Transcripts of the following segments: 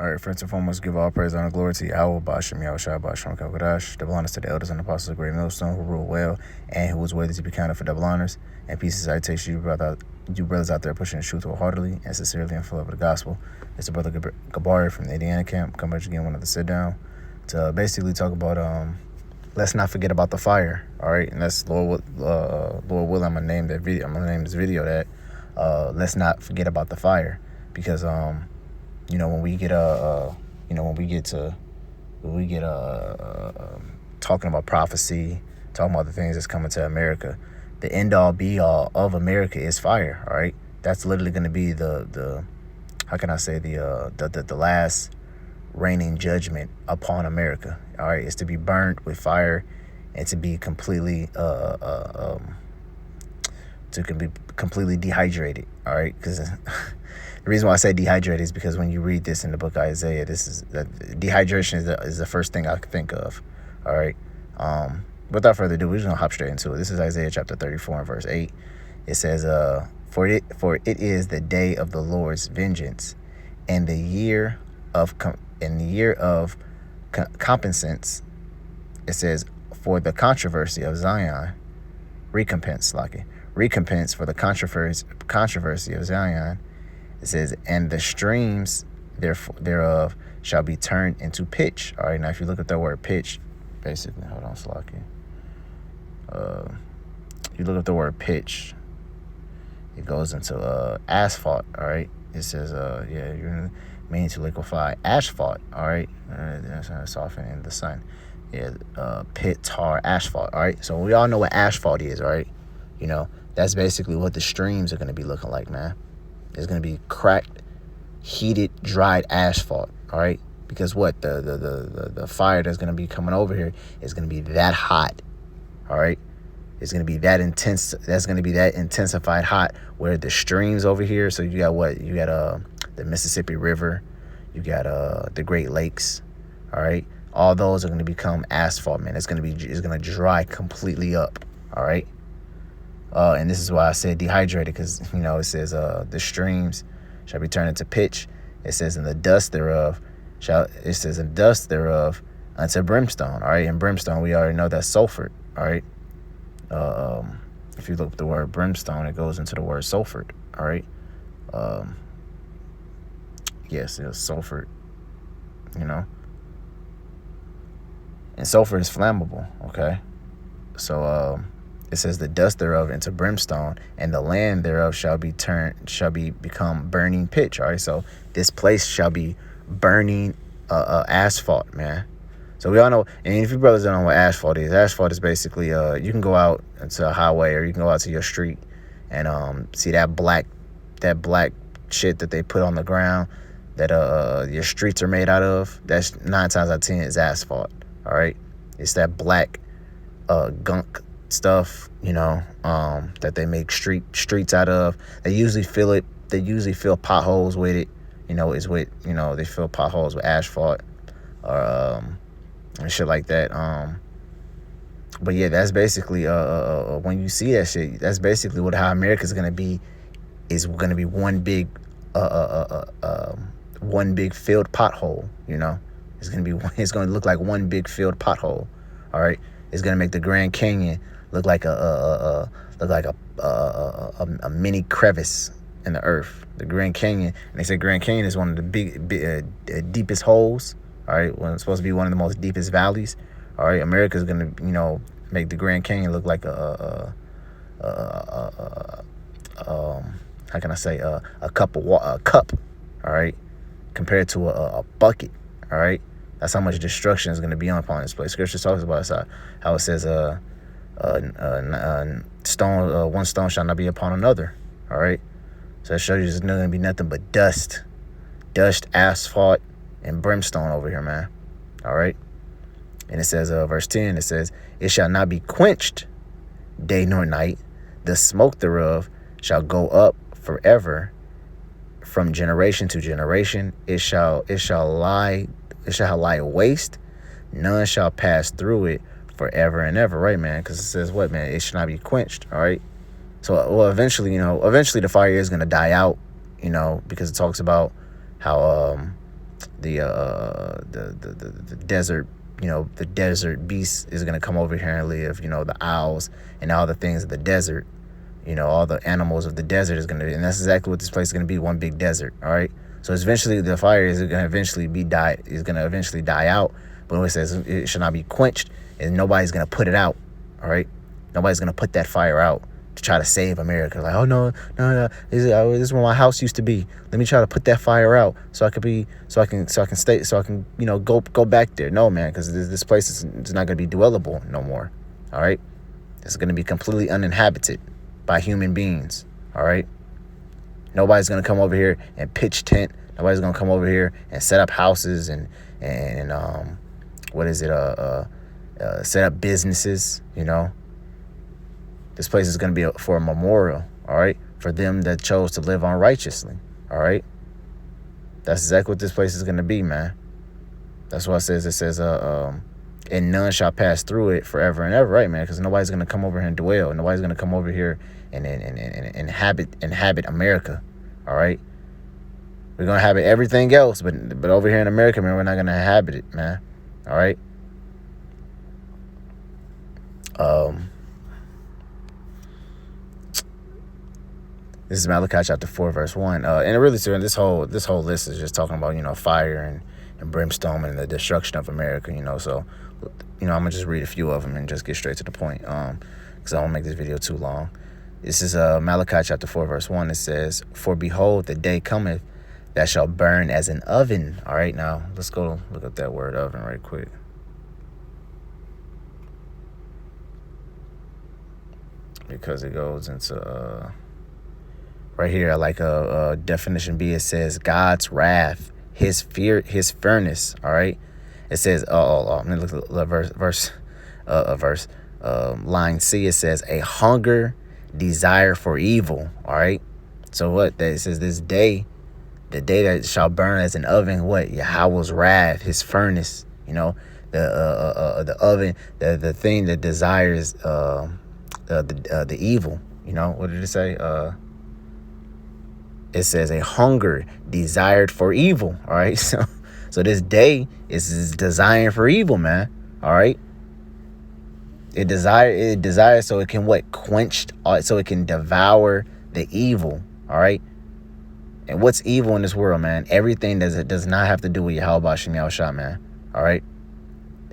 All right, first and foremost, give all praise, honor, glory to Yahweh, Bashem, Yahushua, Bashem, Kavadash, double honors to the elders and apostles of Great Millstone who rule well and who was worthy to be counted for double honors. And peace and salutation you brothers out there pushing the truth wholeheartedly and sincerely and full of the gospel. It's the brother Gabari from the Indiana camp. Come back again, one of the sit down to basically talk about let's not forget about the fire. All right, and that's Lord will. I'm gonna name that video. I'm gonna name this video that let's not forget about the fire, because when we get talking about prophecy, talking about the things that's coming to America, the end all be all of America is fire. All right, that's literally going to be the how can I say the last reigning judgment upon America. All right, it's to be burned with fire and to be completely completely dehydrated. All right, because the reason why I say dehydrated is because when you read this in the book of Isaiah, dehydration is the first thing I could think of. All right. Without further ado, we're just gonna hop straight into it. This is Isaiah chapter 34 and verse 8. It says, "For it is the day of the Lord's vengeance, and the year of compensance." It says, "For the controversy of Zion, recompense for the controversy of Zion." It says, "And the streams thereof shall be turned into pitch." All right, now if you look at the word pitch, basically, hold on, Slocky. You look at the word pitch, it goes into asphalt. All right, it says, you're meaning to liquefy asphalt. All right, soften in the sun. Pit, tar, asphalt. All right, so we all know what asphalt is. All right, that's basically what the streams are going to be looking like, man. It's going to be cracked, heated, dried asphalt. All right, because what the fire that's going to be coming over here is going to be that hot. All right, it's going to be that intense. That's going to be that intensified hot, where the streams over here. So you got the Mississippi River, you got the Great Lakes. All right, all those are going to become asphalt, man. It's going to dry completely up. All right. And this is why I said dehydrated, because it says the streams shall be turned into pitch. It says in the dust thereof unto brimstone. All right, and brimstone, we already know that's sulfur. All right, if you look at the word brimstone, it goes into the word sulfur. All right, yes, it's sulfur. And sulfur is flammable. Okay, so it says the dust thereof into brimstone, and the land thereof shall become burning pitch. All right, so this place shall be burning asphalt, man. So we all know, and if you brothers don't know what asphalt is basically you can go out into a highway, or you can go out to your street and see that black shit that they put on the ground that your streets are made out of. That's 9 times out of 10 is asphalt. All right, it's that black gunk stuff, that they make streets out of. They usually fill potholes with it. They fill potholes with asphalt or and shit like that. But yeah, that's basically when you see that shit, that's basically how America's gonna be. Is gonna be one big filled pothole. It's gonna look like one big filled pothole. All right, it's gonna make the Grand Canyon look like a mini crevice in the earth. The Grand Canyon, and they say Grand Canyon is one of the deepest holes. All right, when it's supposed to be one of the most deepest valleys. All right, America's gonna make the Grand Canyon look like how can I say a cup. All right, compared to a bucket. All right, that's how much destruction is going to be upon this place. Scripture talks about how it says one stone shall not be upon another. All right, so that shows you there's not going to be nothing but dust, asphalt, and brimstone over here, man. All right, and it says verse 10, it says, "It shall not be quenched day nor night, the smoke thereof shall go up forever, from generation to generation. It shall lie waste, none shall pass through it forever and ever." Right, man? Because it says what, man? It should not be quenched. All right, so eventually the fire is going to die out, because it talks about how the desert, the desert beast is going to come over here and live. The owls and all the things of the desert, all the animals of the desert is going to be, and that's exactly what this place is going to be, one big desert. All right. So eventually the fire is going to eventually die out. But it says it should not be quenched, and nobody's going to put it out. All right. Nobody's going to put that fire out to try to save America. Like, oh no, this is where my house used to be. Let me try to put that fire out so I can go back there. No, man, because this place is not going to be dwellable no more. All right. It's going to be completely uninhabited by human beings. All right. Nobody's going to come over here and pitch tent. Nobody's going to come over here and set up houses and set up businesses. This place is going to be for a memorial, all right, for them that chose to live unrighteously, all right? That's exactly what this place is going to be, man. That's what it says, and none shall pass through it forever and ever, right, man? Because nobody's going to come over here and dwell. Nobody's going to come over here and inhabit America, all right? We're going to inhabit everything else, but over here in America, man, we're not going to inhabit it, man, all right? This is Malachi chapter 4, verse 1. And really, this whole list is just talking about, fire and brimstone and the destruction of America, So, I'm going to just read a few of them and just get straight to the point because I don't make this video too long. This is Malachi chapter 4, verse 1. It says, "For behold, the day cometh that shall burn as an oven." All right, now let's go look up that word oven right quick. Because it goes into... right here, like a definition B, it says God's wrath, his furnace. All right. It says, let me look at the verse. Line C, it says a hunger, desire for evil. All right. So what? It says this day, the day that shall burn as an oven. What? Yahweh's wrath, his furnace. The oven, the thing that desires the evil. What did it say? It says a hunger desired for evil. All right. So this day is desiring for evil, man. All right. It desires so it can quench, so it can devour the evil. All right. And what's evil in this world, man? Everything that does not have to do with Yahweh Bashim Yahushua, man. All right.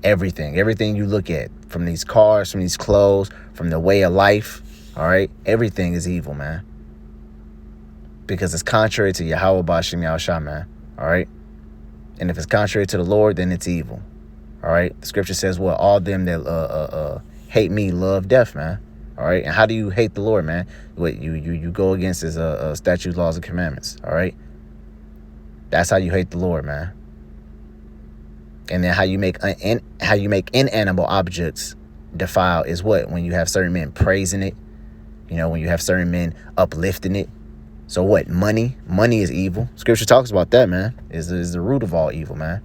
Everything you look at, from these cars, from these clothes, from the way of life. All right. Everything is evil, man. Because it's contrary to Yahweh Bashim Yahushua, man. All right. And if it's contrary to the Lord, then it's evil. All right. The scripture says, well, all them that hate me love death, man. All right. And how do you hate the Lord, man? You go against his statutes, laws, and commandments. All right. That's how you hate the Lord, man. And then how you make inanimate objects defile is what? When you have certain men praising it. When you have certain men uplifting it. So what? Money is evil. Scripture talks about that, man. Is the root of all evil, man.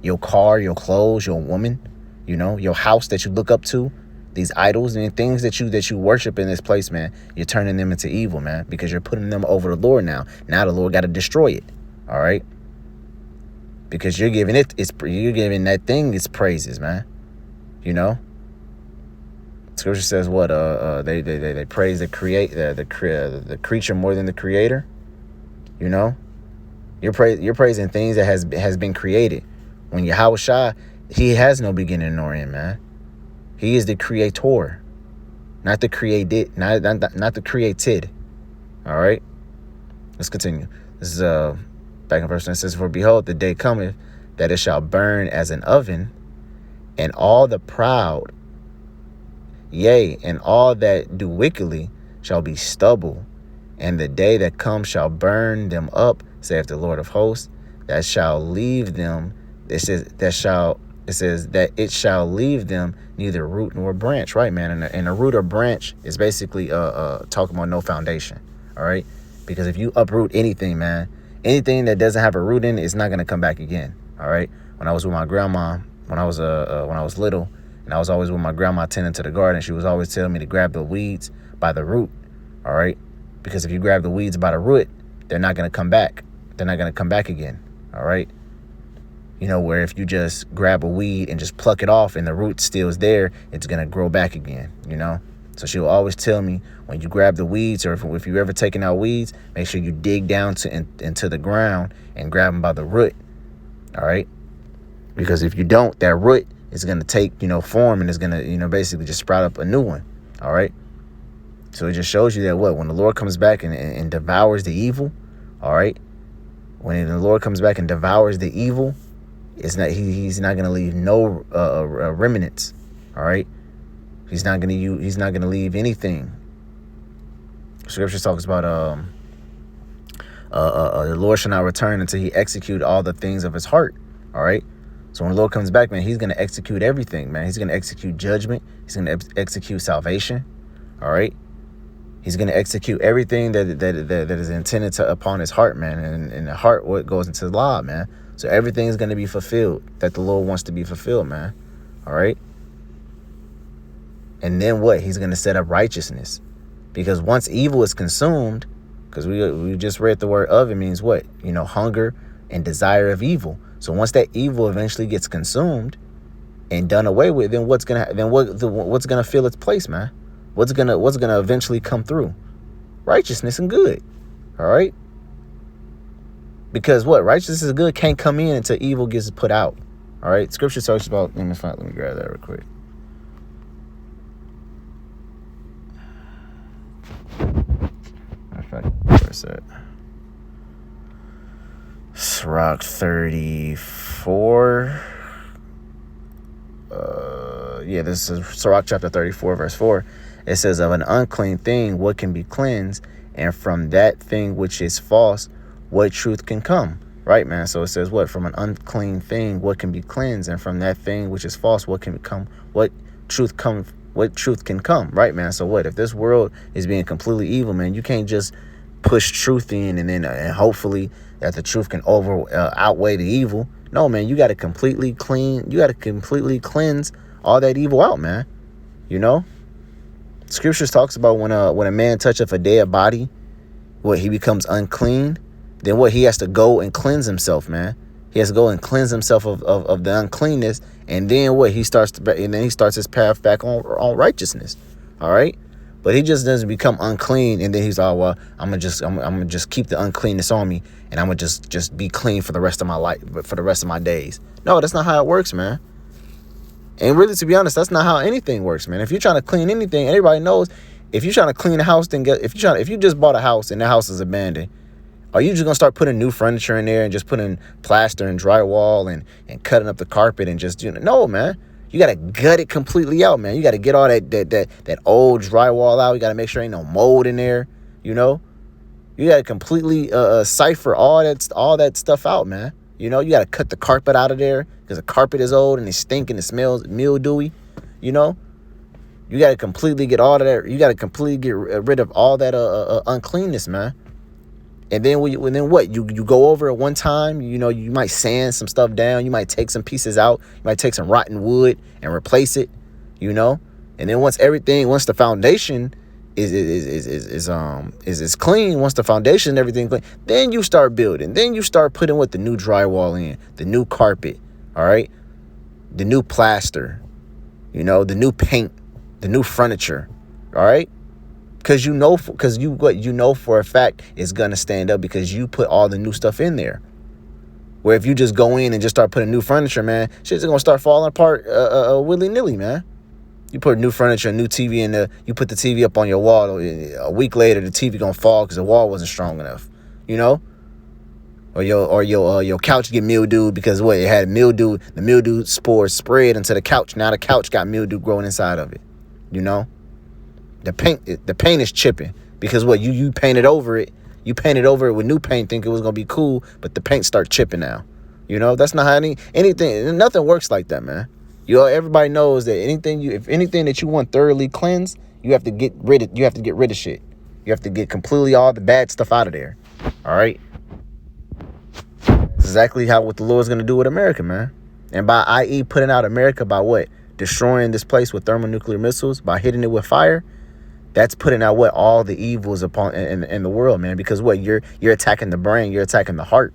Your car, your clothes, your woman, your house that you look up to, these idols and things that you worship in this place, man. You're turning them into evil, man, because you're putting them over the Lord now. Now the Lord got to destroy it. All right. Because you're giving that thing its praises, man. Scripture says what? They praise the creature more than the creator. You're praising things that has been created. When Yahweh Shai, he has no beginning nor end, man. He is the creator, not the created, not the created. All right. Let's continue. This is back in verse 9. It says, "For behold, the day cometh that it shall burn as an oven, and all the proud, yea, and all that do wickedly shall be stubble. And the day that comes shall burn them up, saith the Lord of hosts, that shall leave them." It says that it shall leave them neither root nor branch, right, man? And a root or branch is basically talking about no foundation, all right? Because if you uproot anything, man, anything that doesn't have a root in it is not going to come back again, all right? When I was with my grandma, when I was little, and I was always with my grandma tending to the garden, she was always telling me to grab the weeds by the root, all right? Because if you grab the weeds by the root, they're not going to come back. They're not going to come back again, all right? where if you just grab a weed and just pluck it off and the root still is there, it's going to grow back again, So she'll always tell me, when you grab the weeds, or if you're ever taking out weeds, make sure you dig down into the ground and grab them by the root, all right? Because if you don't, that root is going to take, form, and it's going to, basically just sprout up a new one, all right? So it just shows you that when the Lord comes back and devours the evil, all right? When the Lord comes back and devours the evil, he's not going to leave no remnants, all right? He's not going to leave anything. Scripture talks about the Lord shall not return until he execute all the things of his heart, all right? So when the Lord comes back, man, he's going to execute everything, man. He's going to execute judgment. He's going to execute salvation, all right? He's going to execute everything that is intended upon his heart, man. And the heart, what goes into the law, man. So everything is going to be fulfilled that the Lord wants to be fulfilled, man. All right? And then what? He's going to set up righteousness. Because once evil is consumed, because we just read the word of, it means what? Hunger and desire of evil. So once that evil eventually gets consumed and done away with, then what's going to fill its place, man? What's gonna eventually come through? Righteousness and good. All right? Because righteousness and good can't come in until evil gets put out. All right? Scripture talks about, let me grab that real quick. Where's that? Sirach 34. This is Sirach chapter 34, verse 4. It says, of an unclean thing, what can be cleansed? And from that thing which is false, what truth can come? Right, man? So it says from an unclean thing, what can be cleansed? And from that thing which is false, what can become? What truth can come? Right, man? So if this world is being completely evil, man, you can't just push truth in and then and hopefully that the truth can outweigh the evil. No, man, you got to completely cleanse all that evil out, man. Scriptures talks about when a man toucheth a dead body, he becomes unclean. Then he has to go and cleanse himself, man. He has to go and cleanse himself of the uncleanness, and then he starts his path back on righteousness. All right, but he just doesn't become unclean, and then he's all, well, I'm gonna just keep the uncleanness on me, and I'm gonna just be clean for the rest of my life, for the rest of my days. No, that's not how it works, man. And really, to be honest, that's not how anything works, man. If you're trying to clean anything, everybody knows, if you're trying to clean a house, if you just bought a house and the house is abandoned, are you just going to start putting new furniture in there and just putting plaster and drywall and cutting up the carpet and just no, man. You got to gut it completely out, man. You got to get all that old drywall out. You got to make sure ain't no mold in there, You got to completely cipher all that stuff out, man. You got to cut the carpet out of there because the carpet is old and it's stinking, it smells mildewy. You got to completely get all of that. You got to completely get rid of all that uncleanness, man. And then you go over it one time. You might sand some stuff down. You might take some pieces out. You might take some rotten wood and replace it. And then once the foundation is clean, once the foundation and everything clean, then you start building. Then you start putting the new drywall in, the new carpet, all right, the new plaster, the new paint, the new furniture, all right, because you know for a fact it's gonna stand up because you put all the new stuff in there. Where if you just go in and just start putting new furniture, man, shit's gonna start falling apart willy-nilly, man. You put new furniture, new TV in you put the TV up on your wall. A week later, the TV gonna fall because the wall wasn't strong enough, Or your couch get mildew because it had mildew. The mildew spores spread into the couch. Now the couch got mildew growing inside of it. The paint is chipping because you painted over it. You painted over it with new paint, thinking it was gonna be cool, but the paint start chipping now. That's not how anything. Nothing works like that, man. Everybody knows that if anything that you want thoroughly cleansed, you have to get rid of shit. You have to get completely all the bad stuff out of there. All right. That's exactly what the Lord's gonna do with America, man. And by i.e. putting out America by destroying this place with thermonuclear missiles, by hitting it with fire. That's putting out all the evils upon in the world, man. Because you're attacking the brain, you're attacking the heart.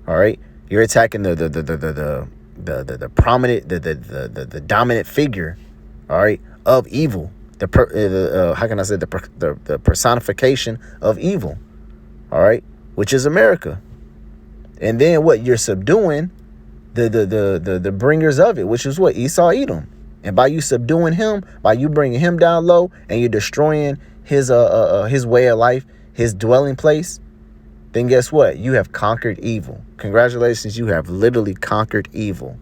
All right. You're attacking the prominent, the dominant figure, all right, of evil. How can I say the personification of evil, all right, which is America. And then what? You're subduing the bringers of it, which is what? Esau, Edom. And by you subduing him, by you bringing him down low, and you're destroying his way of life, his dwelling place, then guess what? You have conquered evil. Congratulations, you have literally conquered evil.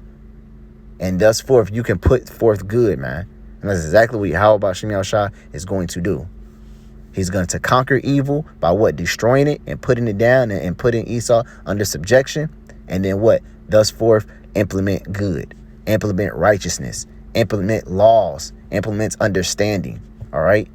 And thus forth, you can put forth good, man. And that's exactly what Yahweh Shem Yahushua is going to do. He's going to conquer evil by what? Destroying it and putting it down and putting Esau under subjection. And then what? Thus forth, implement good, implement righteousness, implement laws, implement understanding. All right.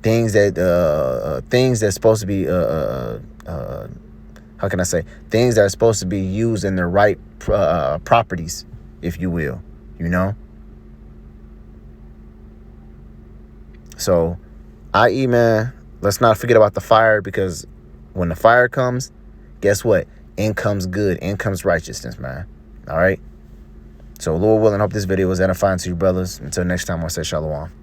Things that's supposed to be how can I say, things that are supposed to be used in their right properties, if you will, you know. So, i.e., man, let's not forget about the fire, because when the fire comes, guess what? In comes good, in comes righteousness, man. All right. So, Lord willing, I hope this video was edifying to you, brothers. Until next time, I say shalom.